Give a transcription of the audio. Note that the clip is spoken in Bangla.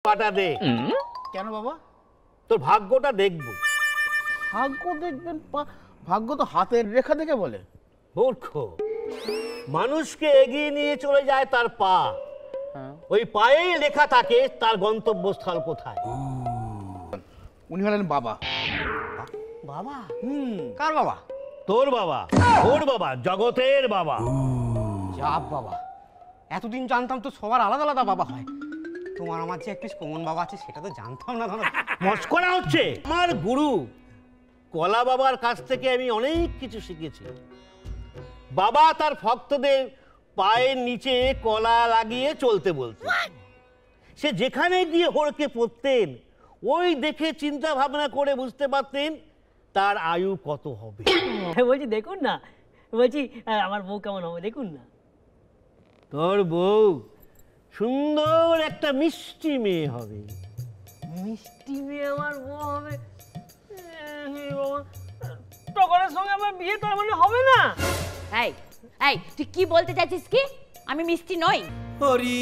পাটা দে। কেন বাবা? তোর ভাগ্যটা দেখবো। ভাগ্য দেখবেন? ভাগ্য তো হাতের রেখা দেখে বলে। মূর্খ, মানুষকে এগিয়ে নিয়ে চলে যায় তার পা, ওই পায়েই লেখা থাকে তার গন্তব্যস্থল কোথায়। উনি হলেন বাবা। বাবা? কার বাবা? তোর বাবা, ওর বাবা, জগতের বাবা। যা বাবা, এতদিন জানতাম তো সবার আলাদা আলাদা বাবা হয়। তোমার আমার যে একটা কমন বাবা আছে সেটা তো জানতাম না দাদা। মস্করা হচ্ছে। আমার গুরু কলা বাবার কাছ থেকে আমি অনেক কিছু শিখেছি। বাবা তার ভক্তদের পায়ের নিচে কলা লাগিয়ে চলতে বলতেন। সে যেখানে গিয়ে হড়কে পড়তেন, ওই দেখে চিন্তা ভাবনা করে বুঝতে পারতেন তার আয়ু কত হবে। বলছি দেখুন না, বলছি আমার বউ কেমন হবে দেখুন না। তোর বউ সুন্দর একটা মিষ্টি মেয়ে হবে। মিষ্টি মেয়ে আমার বউ হবে? টগরের সঙ্গে আমার বিয়ে তার মানে হবে না? এই এই তুই কি বলতে চাইছিস? কি আমি মিষ্টি নই? হরি